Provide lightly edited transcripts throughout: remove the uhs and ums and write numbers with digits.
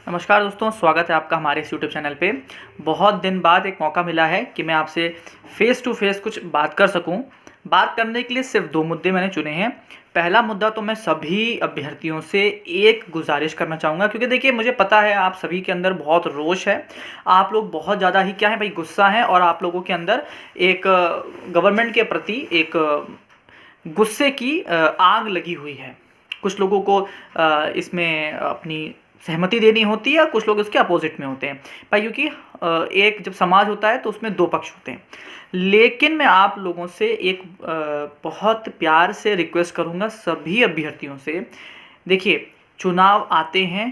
नमस्कार दोस्तों, स्वागत है आपका हमारे इस यूट्यूब चैनल पे। बहुत दिन बाद एक मौका मिला है कि मैं आपसे फ़ेस टू फ़ेस कुछ बात कर सकूं। बात करने के लिए सिर्फ 2 मुद्दे मैंने चुने हैं। पहला मुद्दा तो मैं सभी अभ्यर्थियों से एक गुजारिश करना चाहूँगा, क्योंकि देखिए मुझे पता है आप सभी के अंदर बहुत रोष है। आप लोग बहुत ज़्यादा ही क्या है भाई गुस्सा हैं, और आप लोगों के अंदर एक गवर्नमेंट के प्रति एक गुस्से की आग लगी हुई है। कुछ लोगों को इसमें अपनी सहमति देनी होती है, कुछ लोग इसके अपोजिट में होते हैं भाई, क्योंकि एक जब समाज होता है तो उसमें 2 पक्ष होते हैं। लेकिन मैं आप लोगों से एक बहुत प्यार से रिक्वेस्ट करूंगा सभी अभ्यर्थियों से। देखिए, चुनाव आते हैं,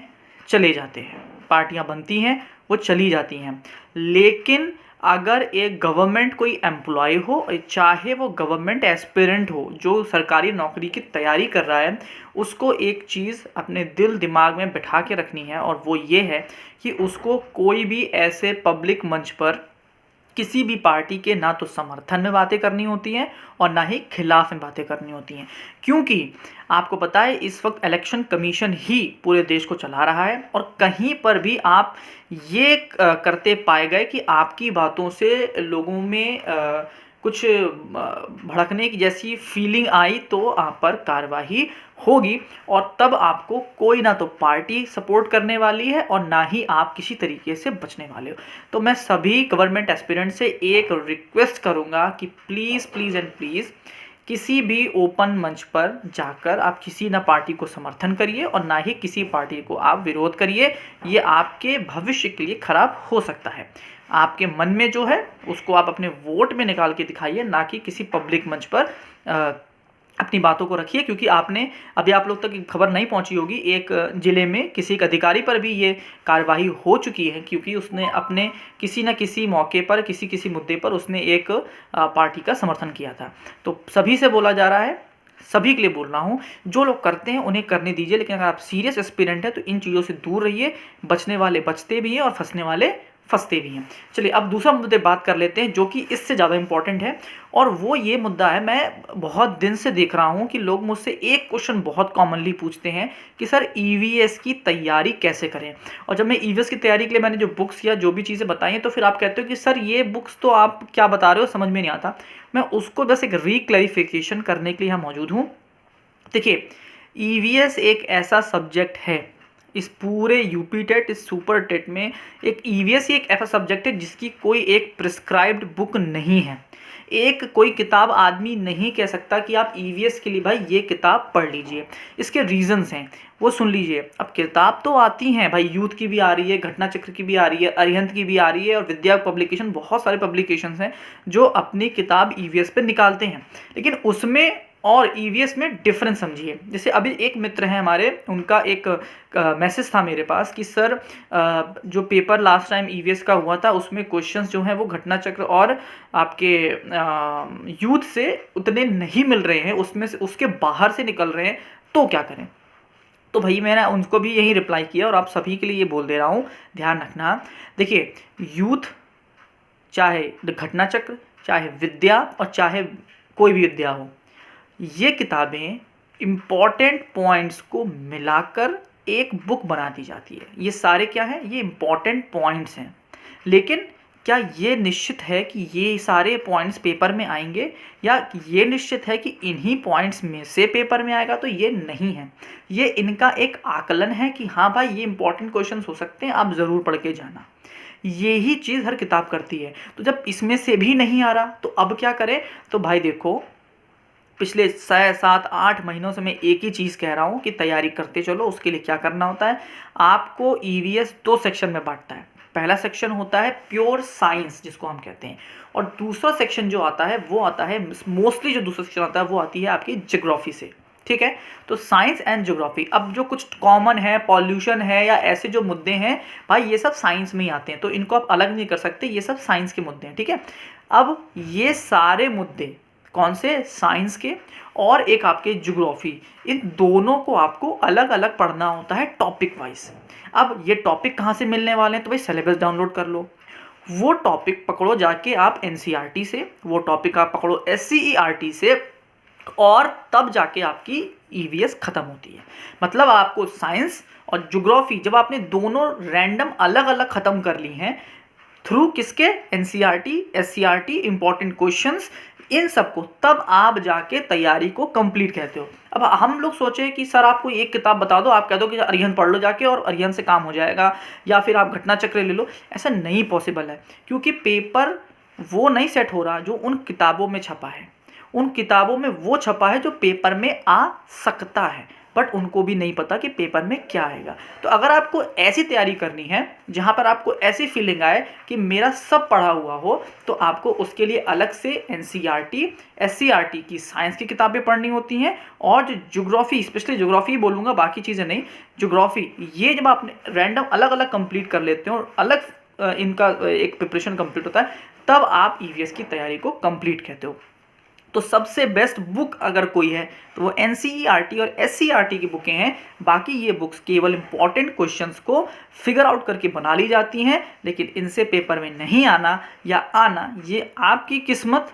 चले जाते हैं, पार्टियां बनती हैं, वो चली जाती हैं, लेकिन अगर एक गवर्नमेंट कोई एम्प्लॉय हो, चाहे वो गवर्नमेंट एस्पिरेंट हो जो सरकारी नौकरी की तैयारी कर रहा है, उसको एक चीज़ अपने दिल दिमाग में बिठा के रखनी है, और वो ये है कि उसको कोई भी ऐसे पब्लिक मंच पर किसी भी पार्टी के ना तो समर्थन में बातें करनी होती हैं और ना ही खिलाफ में बातें करनी होती हैं। क्योंकि आपको पता है इस वक्त इलेक्शन कमीशन ही पूरे देश को चला रहा है, और कहीं पर भी आप ये करते पाए गए कि आपकी बातों से लोगों में कुछ भड़कने की जैसी फीलिंग आई तो आप पर कार्रवाई होगी, और तब आपको कोई ना तो पार्टी सपोर्ट करने वाली है और ना ही आप किसी तरीके से बचने वाले हो। तो मैं सभी गवर्नमेंट एस्पिरेंट से एक रिक्वेस्ट करूंगा कि प्लीज़ प्लीज़ एंड प्लीज़ किसी भी ओपन मंच पर जाकर आप किसी ना पार्टी को समर्थन करिए और ना ही किसी पार्टी को आप विरोध करिए। ये आपके भविष्य के लिए खराब हो सकता है। आपके मन में जो है उसको आप अपने वोट में निकाल के दिखाइए, ना कि किसी पब्लिक मंच पर अपनी बातों को रखिए। क्योंकि आपने अभी आप लोग तक खबर नहीं पहुंची होगी, एक ज़िले में किसी एक अधिकारी पर भी ये कार्रवाई हो चुकी है, क्योंकि उसने अपने किसी न किसी मौके पर किसी किसी मुद्दे पर उसने एक पार्टी का समर्थन किया था। तो सभी से बोला जा रहा है, सभी के लिए बोल रहा हूँ, जो लोग करते हैं उन्हें करने दीजिए, लेकिन अगर आप सीरियस एस्पिरेंट हैं तो इन चीज़ों से दूर रहिए। बचने वाले बचते भी हैं और फंसने वाले फंसते भी हैं। चलिए अब दूसरा मुद्दे बात कर लेते हैं जो कि इससे ज़्यादा इंपॉर्टेंट है, और वो ये मुद्दा है, मैं बहुत दिन से देख रहा हूँ कि लोग मुझसे एक क्वेश्चन बहुत कॉमनली पूछते हैं कि सर ईवीएस की तैयारी कैसे करें। और जब मैं ईवीएस की तैयारी के लिए मैंने जो बुक्स या जो भी चीज़ें बताई हैं, तो फिर आप कहते हो कि सर ये बुक्स तो आप क्या बता रहे हो, समझ में नहीं आता। मैं उसको बस एक रीक्लैरिफिकेशन करने के लिए यहाँ मौजूद हूँ। देखिए, ईवीएस एक ऐसा सब्जेक्ट है इस पूरे यूपी टेट, इस सुपर टेट में, एक ईवीएस ही एक ऐसा सब्जेक्ट है जिसकी कोई एक प्रिस्क्राइब्ड बुक नहीं है। एक कोई किताब आदमी नहीं कह सकता कि आप ईवीएस के लिए भाई ये किताब पढ़ लीजिए। इसके रीजंस हैं, वो सुन लीजिए। अब किताब तो आती हैं भाई, यूथ की भी आ रही है, घटना चक्र की भी आ रही है, अरिहंत की भी आ रही है, और विद्या पब्लिकेशन, बहुत सारे पब्लिकेशंस हैं जो अपनी किताब ईवीएस पे निकालते हैं। लेकिन उसमें और ईवीएस में डिफरेंस समझिए। जैसे अभी एक मित्र हैं हमारे, उनका एक मैसेज था मेरे पास कि सर जो पेपर लास्ट टाइम ईवीएस का हुआ था उसमें क्वेश्चंस जो हैं वो घटना चक्र और आपके यूथ से उतने नहीं मिल रहे हैं, उसमें से उसके बाहर से निकल रहे हैं, तो क्या करें। तो भाई मैंने उनको भी यही रिप्लाई किया, और आप सभी के लिए ये बोल दे रहा हूँ, ध्यान रखना। देखिए, यूथ चाहे घटना चक्र, चाहे विद्या, और चाहे कोई भी विद्या हो, ये किताबें इम्पॉर्टेंट पॉइंट्स को मिलाकर एक बुक बना दी जाती है। ये सारे क्या हैं, ये इम्पॉर्टेंट पॉइंट्स हैं। लेकिन क्या ये निश्चित है कि ये सारे पॉइंट्स पेपर में आएंगे, या ये निश्चित है कि इन्हीं पॉइंट्स में से पेपर में आएगा, तो ये नहीं है। ये इनका एक आकलन है कि हाँ भाई ये इंपॉर्टेंट क्वेश्चन हो सकते हैं, आप ज़रूर पढ़ के जाना। यही चीज़ हर किताब करती है। तो जब इसमें से भी नहीं आ रहा तो अब क्या करें। तो भाई देखो, पिछले 6-7-8 महीनों से मैं एक ही चीज़ कह रहा हूँ कि तैयारी करते चलो। उसके लिए क्या करना होता है, आपको ईवीएस 2 सेक्शन में बांटता है। पहला सेक्शन होता है प्योर साइंस जिसको हम कहते हैं, और दूसरा सेक्शन जो आता है वो आता है, मोस्टली जो दूसरा सेक्शन आता है वो आती है आपकी ज्योग्राफी से। ठीक है, तो साइंस एंड ज्योग्राफी। अब जो कुछ कॉमन है, पॉल्यूशन है या ऐसे जो मुद्दे हैं भाई, ये सब साइंस में ही आते हैं, तो इनको आप अलग नहीं कर सकते, ये सब साइंस के मुद्दे हैं। ठीक है, अब ये सारे मुद्दे कौन से, साइंस के और एक आपके ज्योग्राफी, इन दोनों को आपको अलग अलग पढ़ना होता है टॉपिक वाइज। अब ये टॉपिक कहाँ से मिलने वाले हैं, तो भाई सिलेबस डाउनलोड कर लो। वो टॉपिक पकड़ो जाके आप एनसीईआरटी से, वो टॉपिक आप पकड़ो एससीईआरटी से, और तब जाके आपकी ईवीएस ख़त्म होती है। मतलब आपको साइंस और ज्योग्राफी जब आपने दोनों रैंडम अलग अलग ख़त्म कर ली हैं थ्रू किसके, एनसीईआरटी, एससीईआरटी, इंपॉर्टेंट क्वेश्चंस, इन सबको, तब आप जाके तैयारी को कंप्लीट कहते हो। अब हम लोग सोचे कि सर आपको एक किताब बता दो, आप कह दो कि अरिहंत पढ़ लो जाके और अरिहंत से काम हो जाएगा, या फिर आप घटना चक्र ले लो। ऐसा नहीं पॉसिबल है, क्योंकि पेपर वो नहीं सेट हो रहा जो उन किताबों में छपा है। उन किताबों में वो छपा है जो पेपर में आ सकता है, बट उनको भी नहीं पता कि पेपर में क्या आएगा। तो अगर आपको ऐसी तैयारी करनी है जहाँ पर आपको ऐसी फीलिंग आए कि मेरा सब पढ़ा हुआ हो, तो आपको उसके लिए अलग से एनसीईआरटी, एससीईआरटी की साइंस की किताबें पढ़नी होती हैं। और जो ज्योग्राफी, स्पेशली ज्योग्राफी बोलूँगा, बाकी चीज़ें नहीं, ज्योग्राफी, ये जब आप रैंडम अलग अलग कंप्लीट कर लेते हो और अलग इनका एक प्रिपरेशन कंप्लीट होता है, तब आप ईवीएस की तैयारी को कंप्लीट कहते हो। तो सबसे बेस्ट बुक अगर कोई है तो वो एनसीईआरटी और एससीईआरटी की बुकें हैं। बाकी ये बुक्स केवल इंपॉर्टेंट क्वेश्चंस को फिगर आउट करके बना ली जाती हैं, लेकिन इनसे पेपर में नहीं आना या आना ये आपकी किस्मत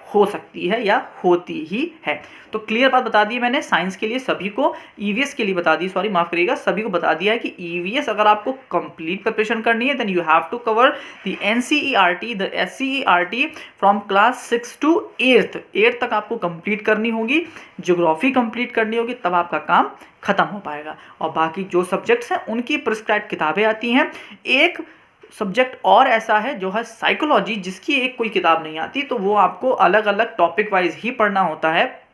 हो सकती है या होती ही है। तो क्लियर बात बता दी मैंने साइंस के लिए सभी को, ईवीएस के लिए बता दी, सॉरी माफ करिएगा, सभी को बता दिया है कि ईवीएस अगर आपको कंप्लीट प्रिपरेशन करनी है then you have to cover the NCERT, the SCERT from class 6 to 8th तक आपको कंप्लीट करनी होगी। ज्योग्राफी कंप्लीट करनी होगी, तब आपका काम खत्म हो पाएगा। और बाकी जो सब्जेक्ट्स हैं उनकी प्रिस्क्राइब्ड किताबें आती हैं। एक सब्जेक्ट और ऐसा है जो है साइकोलॉजी, जिसकी एक कोई किताब नहीं आती, तो वो आपको अलग अलग टॉपिक वाइज ही पढ़ना होता है।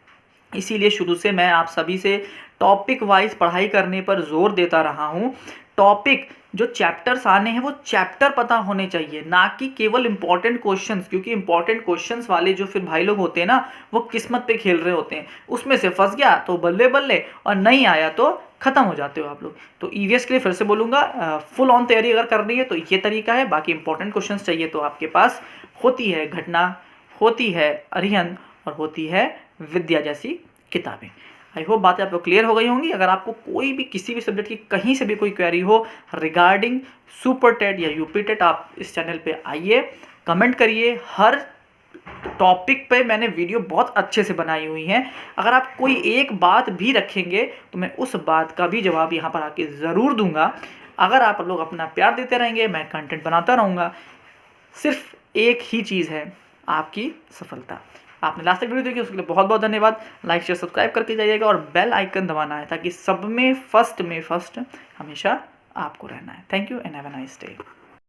इसीलिए शुरू से मैं आप सभी से टॉपिक वाइज पढ़ाई करने पर जोर देता रहा हूँ। टॉपिक जो चैप्टर्स आने हैं वो चैप्टर पता होने चाहिए, ना कि केवल इंपॉर्टेंट क्वेश्चंस, क्योंकि इंपॉर्टेंट क्वेश्चंस वाले जो फिर भाई लोग होते हैं ना, वो किस्मत पे खेल रहे होते हैं। उसमें से फंस गया तो बल्ले बल्ले, और नहीं आया तो खत्म हो जाते हो आप लोग। तो ईवीएस के लिए फिर से बोलूँगा, फुल ऑन तैयारी अगर करनी है तो ये तरीका है। बाकी इंपॉर्टेंट क्वेश्चन चाहिए तो आपके पास होती है घटना, होती है अरिहंत और होती है विद्या जैसी किताबें। आई होप बातें आपको क्लियर हो गई होंगी। अगर आपको कोई भी किसी भी सब्जेक्ट की कहीं से भी कोई क्वेरी हो रिगार्डिंग सुपर टेट या यूपी टेट, आप इस चैनल पे आइए, कमेंट करिए। हर टॉपिक पे मैंने वीडियो बहुत अच्छे से बनाई हुई हैं। अगर आप कोई एक बात भी रखेंगे तो मैं उस बात का भी जवाब यहाँ पर आके ज़रूर दूंगा। अगर आप लोग अपना प्यार देते रहेंगे, मैं कंटेंट बनाता रहूँगा। सिर्फ एक ही चीज़ है, आपकी सफलता। आपने लास्ट तक वीडियो देखी उसके लिए बहुत बहुत धन्यवाद। लाइक शेयर सब्सक्राइब करके जाइएगा और बेल आइकन दबाना है, ताकि सब में फर्स्ट हमेशा आपको रहना है। Thank you and have a nice day.